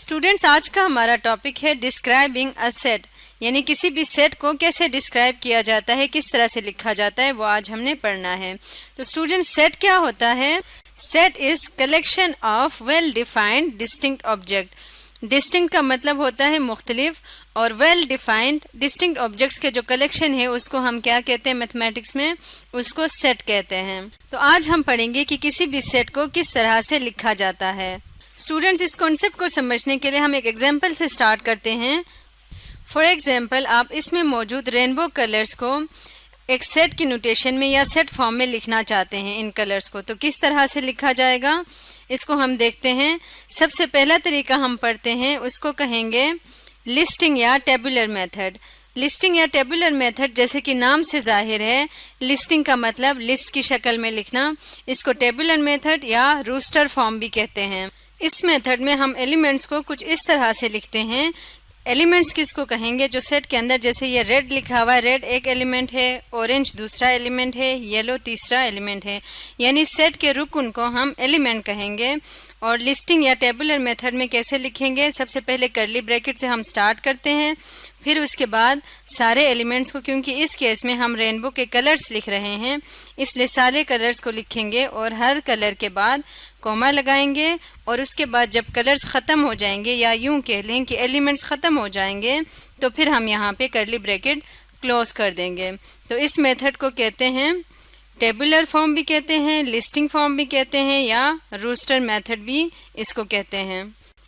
Students, आज का हमारा टॉपिक है डिस्क्राइबिंग अ सेट, यानी किसी भी सेट को कैसे डिस्क्राइब किया जाता है, किस तरह से लिखा जाता है, वो आज हमने पढ़ना है। तो स्टूडेंट्स, सेट क्या होता है? Set is collection of well defined distinct object. Distinct का मतलब होता है मुख्तलिफ, और वेल डिफाइंड डिस्टिंक्ट ऑब्जेक्ट्स के जो कलेक्शन है उसको हम क्या कहते हैं मैथमेटिक्स में? उसको सेट कहते हैं। तो आज हम पढ़ेंगे कि किसी भी सेट को किस तरह से लिखा जाता है। स्टूडेंट्स, इस कॉन्सेप्ट को समझने के लिए हम एक एग्जाम्पल से स्टार्ट करते हैं। फॉर एग्जाम्पल, आप इसमें मौजूद रेनबो कलर्स को एक सेट की नोटेशन में या सेट फॉर्म में लिखना चाहते हैं इन कलर्स को, तो किस तरह से लिखा जाएगा इसको हम देखते हैं। सबसे पहला तरीका हम पढ़ते हैं, उसको कहेंगे लिस्टिंग या टेबुलर मेथड। लिस्टिंग या टेबुलर मेथड जैसे कि नाम से जाहिर है, लिस्टिंग का मतलब लिस्ट की शक्ल में लिखना, इसको टेबुलर मेथड या रूस्टर फॉर्म भी कहते हैं। इस मेथड में हम एलिमेंट्स को कुछ इस तरह से लिखते हैं। एलिमेंट्स किसको कहेंगे? जो सेट के अंदर, जैसे ये रेड लिखा हुआ है, रेड एक एलिमेंट है, ऑरेंज दूसरा एलिमेंट है, येलो तीसरा एलिमेंट है, यानी सेट के रुकन को हम एलिमेंट कहेंगे। और लिस्टिंग या टेबुलर मेथड में कैसे लिखेंगे? सबसे पहले कर्ली ब्रैकेट से हम स्टार्ट करते हैं, फिर उसके बाद सारे एलिमेंट्स को, क्योंकि इस केस में हम रेनबो के कलर्स लिख रहे हैं इसलिए सारे कलर्स को लिखेंगे और हर कलर के बाद कॉमा लगाएंगे, और उसके बाद जब कलर्स ख़त्म हो जाएंगे या यूं कह लें कि एलिमेंट्स ख़त्म हो जाएंगे तो फिर हम यहाँ पे कर्ली ब्रैकेट क्लोज कर देंगे। तो इस मेथड को कहते हैं टेबुलर फॉर्म भी कहते हैं, लिस्टिंग फॉर्म भी कहते हैं, या रूस्टर मेथड भी इसको कहते हैं।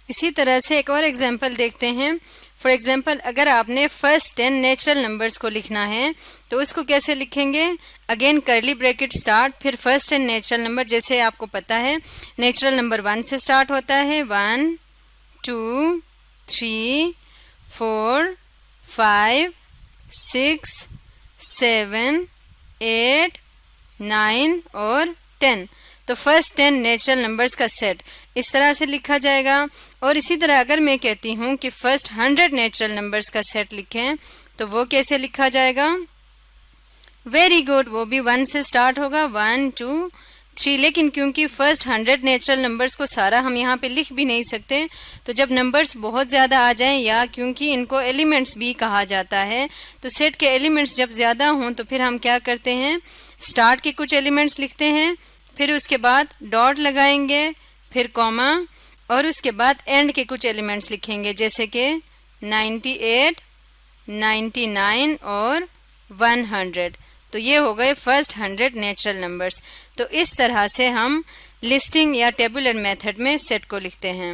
इसी तरह से एक और एग्जांपल देखते हैं। फॉर एग्जांपल, अगर आपने फर्स्ट 10 नेचुरल नंबर्स को लिखना है तो उसको कैसे लिखेंगे? अगेन कर्ली ब्रैकेट स्टार्ट, फिर फर्स्ट 10 नेचुरल नंबर, जैसे आपको पता है नेचुरल नंबर 1 से स्टार्ट होता है। 1 2 3 4 5 6 7 8 9 और 10। तो फर्स्ट 10 नेचुरल नंबर्स का सेट इस तरह से लिखा जाएगा। और इसी तरह अगर मैं कहती हूँ कि फर्स्ट 100 नेचुरल नंबर्स का सेट लिखें तो वो कैसे लिखा जाएगा? वेरी गुड, वो भी 1 से स्टार्ट होगा, 1 2 3। लेकिन क्योंकि फर्स्ट 100 नेचुरल नंबर्स को सारा हम यहाँ पे लिख भी नहीं सकते, तो जब नंबर्स बहुत ज़्यादा आ जाएं, या क्योंकि इनको एलिमेंट्स भी कहा जाता है, तो सेट के एलिमेंट्स जब ज़्यादा हों तो फिर हम क्या करते हैं? स्टार्ट के कुछ एलिमेंट्स लिखते हैं, फिर उसके बाद डॉट लगाएंगे, फिर कॉमा, और उसके बाद एंड के कुछ एलिमेंट्स लिखेंगे, जैसे कि 98 99 और 100। तो ये हो गए फर्स्ट 100 नेचुरल नंबर्स। तो इस तरह से हम लिस्टिंग या टेबुलर मेथड में सेट को लिखते हैं।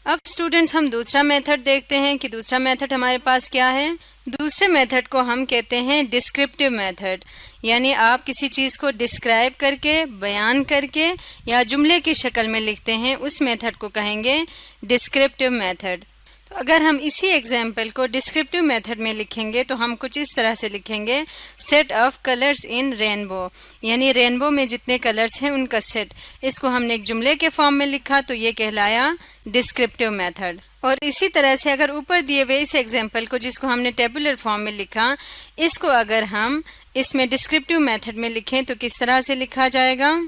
अब स्टूडेंट्स, हम दूसरा मेथड देखते हैं कि दूसरा मेथड हमारे पास क्या है। दूसरे मेथड को हम कहते हैं डिस्क्रिप्टिव मेथड, यानी आप किसी चीज़ को डिस्क्राइब करके, बयान करके या जुमले की शक्ल में लिखते हैं, उस मेथड को कहेंगे डिस्क्रिप्टिव मेथड। तो अगर हम इसी एग्जाम्पल को डिस्क्रिप्टिव मेथड में लिखेंगे तो हम कुछ इस तरह से लिखेंगे, set of colours in rainbow, यानी रेनबो में जितने कलर्स हैं उनका सेट। इसको हमने एक जुमले के फॉर्म में लिखा तो ये कहलाया डिस्क्रिप्टिव मेथड। और इसी तरह से अगर ऊपर दिए हुए इस एग्जाम्पल को, जिसको हमने टेबुलर फॉर्म में लिखा, इसको अगर हम इसमें डिस्क्रिप्टिव मेथड में लिखें तो किस तरह से लिखा जाएगा?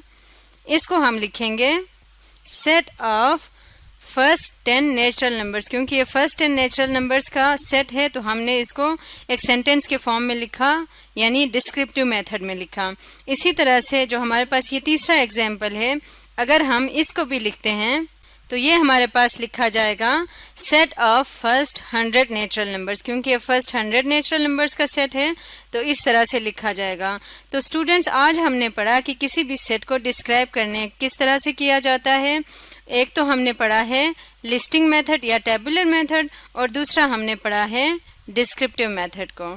इसको हम लिखेंगे set of first 10 natural numbers. क्योंकि ये फर्स्ट 10 नेचुरल नंबर्स का सेट है तो हमने इसको एक सेंटेंस के फॉर्म में लिखा, यानी डिस्क्रिप्टिव मेथड में लिखा। इसी तरह से जो हमारे पास ये तीसरा एग्जाम्पल है, अगर हम इसको भी लिखते हैं तो ये हमारे पास लिखा जाएगा set of first 100 natural numbers. क्योंकि ये फर्स्ट 100 नेचुरल नंबर्स का सेट है तो इस तरह से लिखा जाएगा। तो स्टूडेंट्स, आज हमने पढ़ा कि किसी भी सेट को डिस्क्राइब करने किस तरह से किया जाता है। एक तो हमने पढ़ा है लिस्टिंग मेथड या टेबुलर मेथड, और दूसरा हमने पढ़ा है डिस्क्रिप्टिव मेथड को।